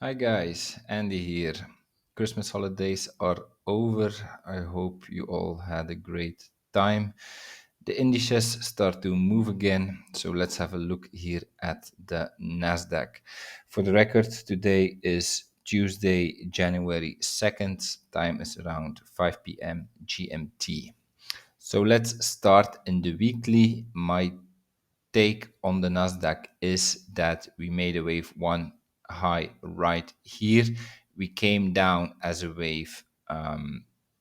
Hi guys, Andy here. Christmas holidays are over. I hope you all had a great time. The indices start to move again, so let's have a look here at the NASDAQ. For the record, today is Tuesday, January 2nd. Time is around 5 p.m. GMT. So let's start in the weekly. My take on the Nasdaq is that we made a wave one high right here. We came down as a wave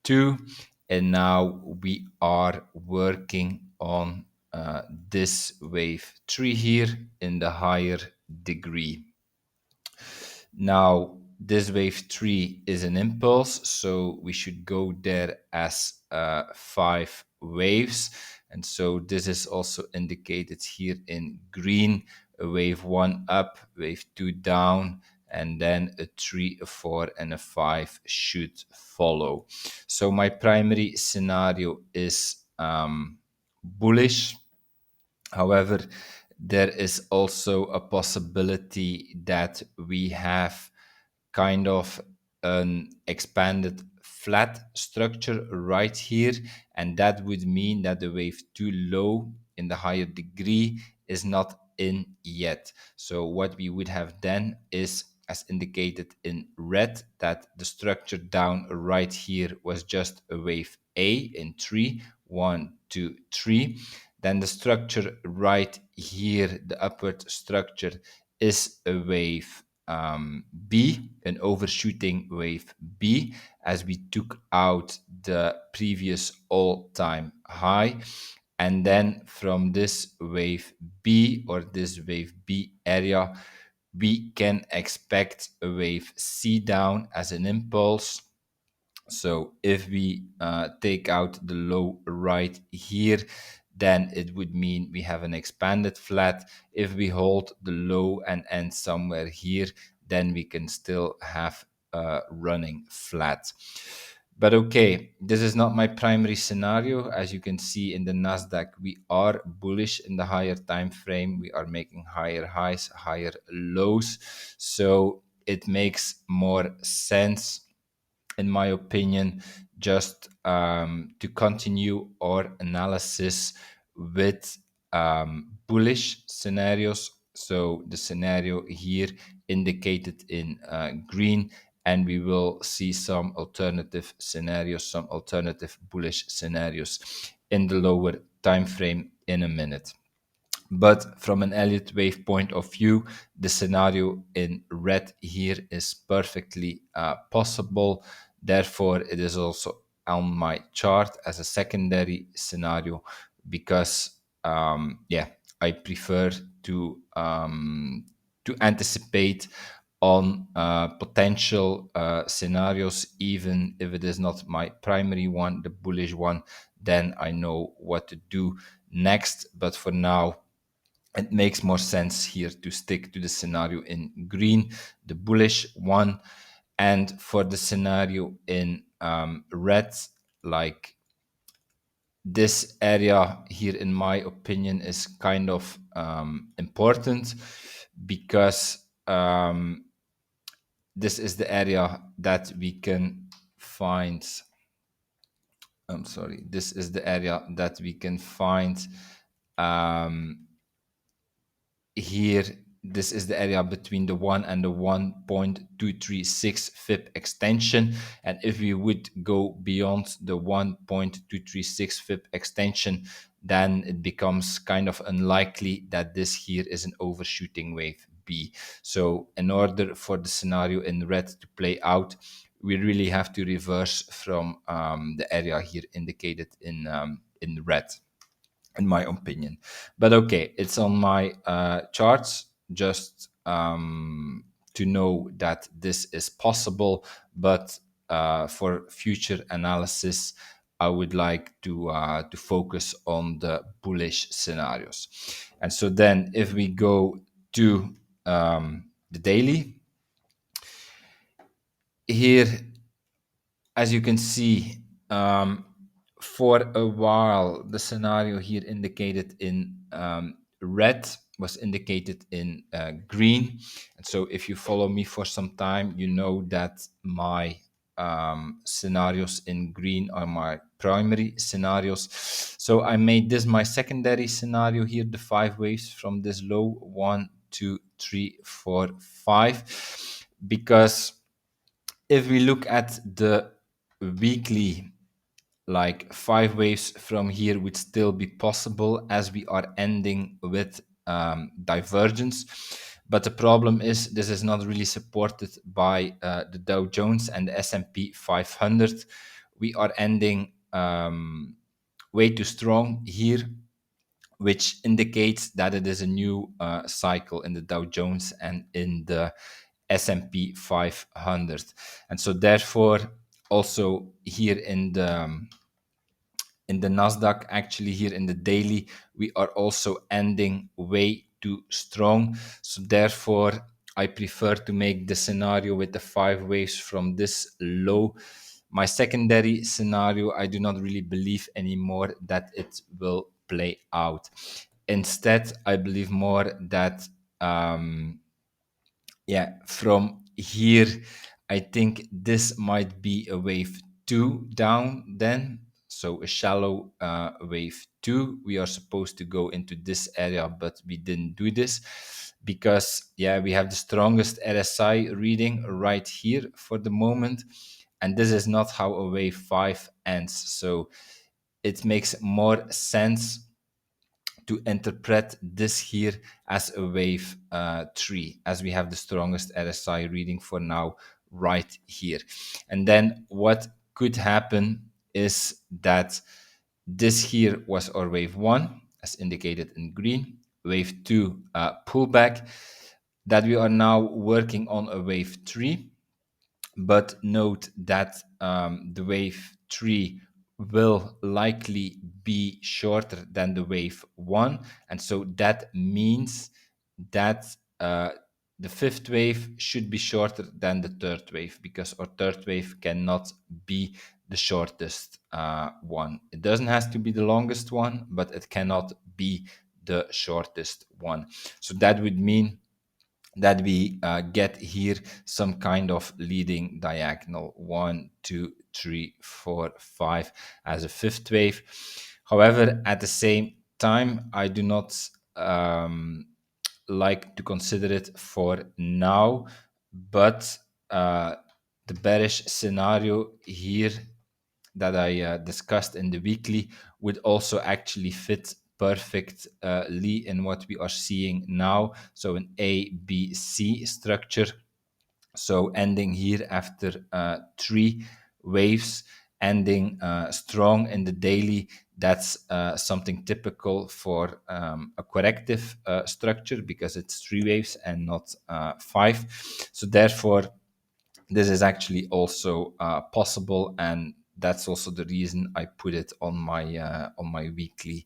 two, and now we are working on this wave three here in the higher degree. Now, this wave 3 is an impulse, so we should go there as 5 waves. And so this is also indicated here in green, a wave 1 up, wave 2 down, and then a 3, a 4, and a 5 should follow. So my primary scenario is bullish. However, there is also a possibility that we have kind of an expanded flat structure right here, and that would mean that the wave too low in the higher degree is not in yet. So what we would have then is, as indicated in red, that the structure down right here was just a wave A in 3, 1, 2, 3. Then the structure right here, the upward structure, is a wave B, an overshooting wave B, as we took out the previous all-time high. And then from this wave B, or this wave B area, we can expect a wave C down as an impulse. So if we take out the low right here, then it would mean we have an expanded flat. If we hold the low and end somewhere here, then we can still have a running flat. But okay, this is not my primary scenario. As you can see in the Nasdaq, we are bullish in the higher time frame. We are making higher highs, higher lows. So it makes more sense, in my opinion, just to continue our analysis with bullish scenarios. So the scenario here indicated in green, and we will see some alternative scenarios, some alternative bullish scenarios in the lower time frame in a minute. But from an Elliott Wave point of view, the scenario in red here is perfectly possible. Therefore, it is also on my chart as a secondary scenario because, I prefer to anticipate on potential scenarios, even if it is not my primary one, the bullish one. Then I know what to do next. But for now, it makes more sense here to stick to the scenario in green, the bullish one. And for the scenario in red, like this area here, in my opinion, is kind of important because this is the area that we can find. This is the area that we can find here. This is the area between the 1 and the 1.236 FIB extension. And if we would go beyond the 1.236 FIB extension, then it becomes kind of unlikely that this here is an overshooting wave B. So in order for the scenario in red to play out, we really have to reverse from the area here indicated in red, in my opinion. But okay, it's on my charts, just to know that this is possible. But for future analysis, I would like to focus on the bullish scenarios. And so then, if we go to the daily here, as you can see, for a while, the scenario here indicated in red was indicated in green. And so if you follow me for some time, you know that my scenarios in green are my primary scenarios. So I made this my secondary scenario here, the 5 waves from this low, 1, 2, 3, 4, 5, because if we look at the weekly, like 5 waves from here would still be possible as we are ending with divergence. But the problem is this is not really supported by the Dow Jones and the S&P 500. We are ending way too strong here, which indicates that it is a new cycle in the Dow Jones and in the S&P 500. And so therefore, also here in the NASDAQ, actually here in the daily, we are also ending way too strong. So therefore, I prefer to make the scenario with the 5 waves from this low. My secondary scenario, I do not really believe anymore that it will play out. Instead, I believe more that from here, I think this might be a wave 2 down then. So a shallow wave 2. We are supposed to go into this area, but we didn't do this because, we have the strongest RSI reading right here for the moment. And this is not how a wave 5 ends. So it makes more sense to interpret this here as a wave 3, as we have the strongest RSI reading for now right here. And then what could happen is that this here was our wave 1, as indicated in green, wave 2 pullback, that we are now working on a wave 3. But note that the wave 3 will likely be shorter than the wave 1. And so that means that the 5th wave should be shorter than the 3rd wave, because our 3rd wave cannot be the shortest one. It doesn't have to be the longest one, but it cannot be the shortest one. So that would mean that we get here some kind of leading diagonal, 1, 2, 3, 4, 5 as a 5th wave. However, at the same time, I do not like to consider it for now, but the bearish scenario here that I discussed in the weekly would also actually fit perfectly in what we are seeing now. So an A, B, C structure. So ending here after 3 waves, ending strong in the daily. That's something typical for a corrective structure, because it's 3 waves and not 5. So therefore, this is actually also possible, and that's also the reason I put it on my weekly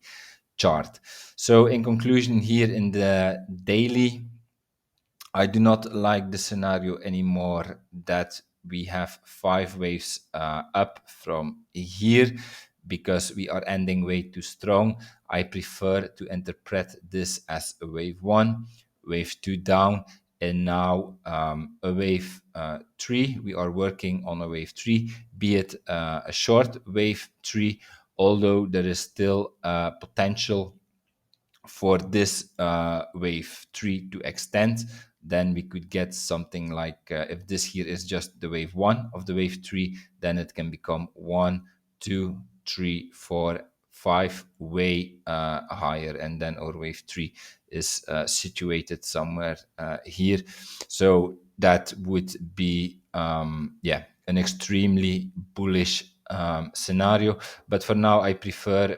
chart. So in conclusion, here in the daily, I do not like the scenario anymore that we have 5 waves up from here, because we are ending way too strong. I prefer to interpret this as a wave 1, wave 2 down, and now a wave 3. We are working on a wave 3, be it a short wave 3, although there is still potential for this wave 3 to extend. Then we could get something like, if this here is just the wave 1 of the wave 3, then it can become 1, 2, 3, 4, 5 way higher, and then our wave 3 is situated somewhere here. So that would be an extremely bullish scenario. But for now, I prefer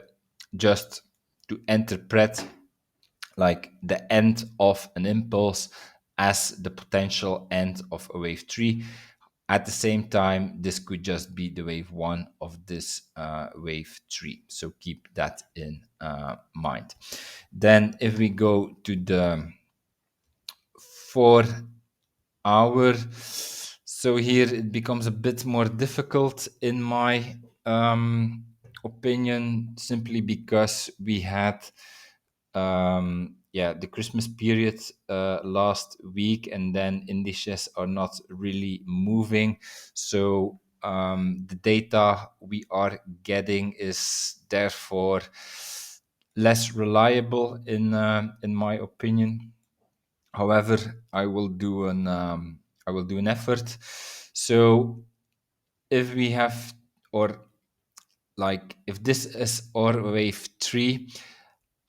just to interpret like the end of an impulse as the potential end of a wave 3. At the same time, this could just be the wave 1 of this wave 3. So keep that in mind. Then if we go to the 4 hour, so here it becomes a bit more difficult in my opinion, simply because we had the Christmas period last week, and then indices are not really moving. So the data we are getting is therefore less reliable in my opinion. However, I will do an effort. So if we have, or like if this is our wave 3,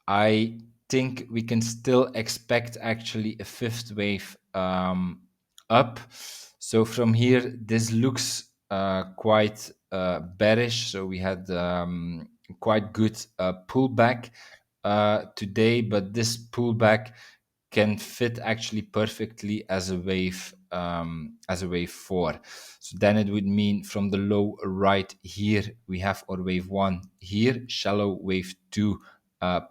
I think we can still expect actually a fifth wave up. So from here, this looks quite bearish. So we had quite good pullback today, but this pullback can fit actually perfectly as a wave 4. So then it would mean from the low right here we have our wave 1 here, shallow wave 2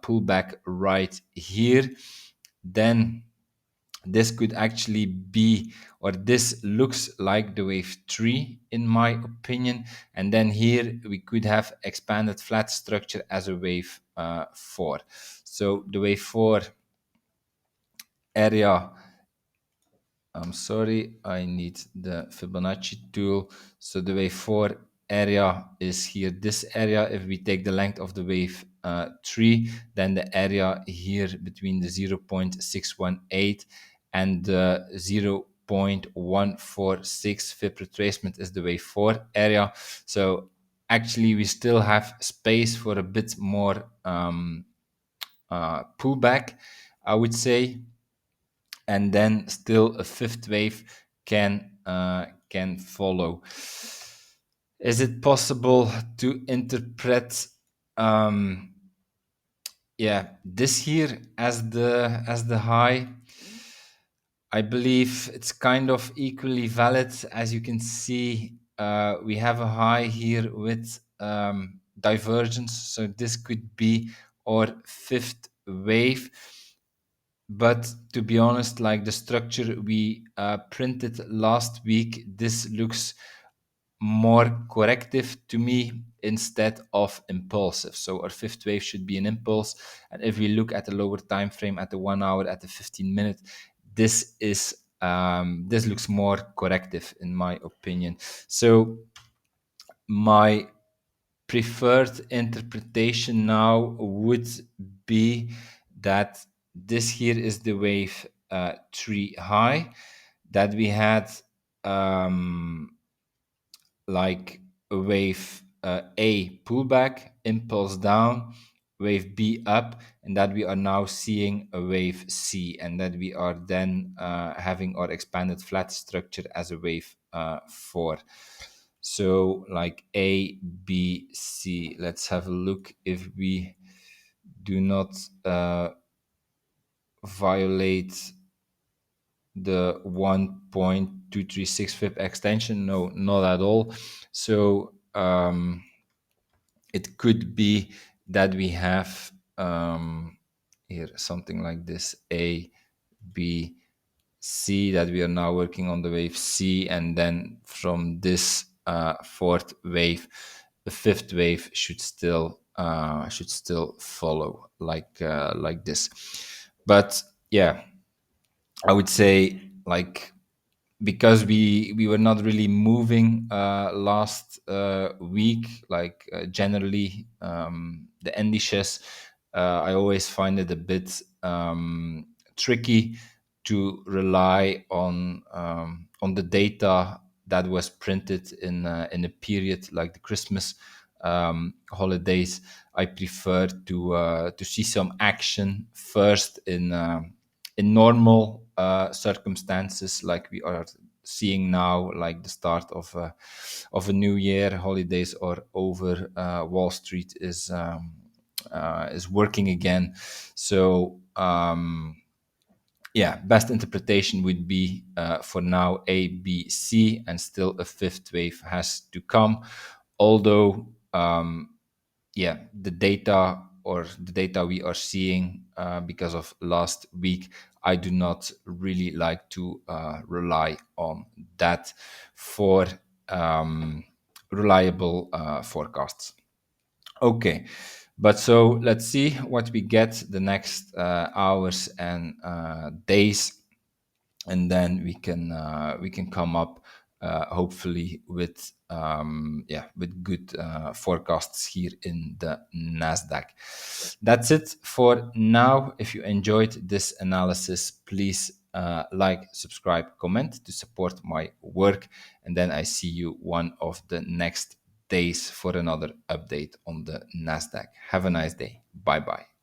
pullback right here. Then this could actually be, or this looks like the wave 3 in my opinion, and then here we could have expanded flat structure as a wave 4. So the wave 4 area, I'm sorry, I need the Fibonacci tool. So the wave 4 area is here, this area. If we take the length of the wave 3, then the area here between the 0.618 and the 0.146 Fib retracement is the wave 4 area. So actually we still have space for a bit more pullback, I would say, and then still a fifth wave can follow. Is it possible to interpret this here as the high? I believe it's kind of equally valid. As you can see, we have a high here with divergence, so this could be our fifth wave. But to be honest, like the structure we printed last week, this looks more corrective to me instead of impulsive. So our fifth wave should be an impulse. And if we look at the lower time frame, at the 1 hour, at the 15-minute, this is this looks more corrective in my opinion. So my preferred interpretation now would be that this here is the wave 3 high, that we had like a wave A pullback, impulse down, wave B up, and that we are now seeing a wave C, and that we are then having our expanded flat structure as a wave 4. So like A, B, C. Let's have a look if we do not violate the 1.236 Fib extension. No, not at all. So it could be that we have here something like this, A, B, C, that we are now working on the wave C, and then from this fourth wave, the fifth wave should still follow like this. But yeah, I would say, like, because we were not really moving last week, like generally the indices, I always find it a bit tricky to rely on the data that was printed in a period like the Christmas holidays. I prefer to see some action first in normal circumstances, like we are seeing now, like the start of a new year, holidays are over, Wall Street is working again. So best interpretation would be for now A, B, C, and still a fifth wave has to come. Although the data we are seeing because of last week, I do not really like to rely on that for reliable forecasts. Okay, But so let's see what we get the next hours and days, and then we can come up hopefully with with good forecasts here in the Nasdaq. That's it for now. If you enjoyed this analysis, please like, subscribe, comment to support my work, and then I see you one of the next days for another update on the Nasdaq. Have a nice day. Bye bye.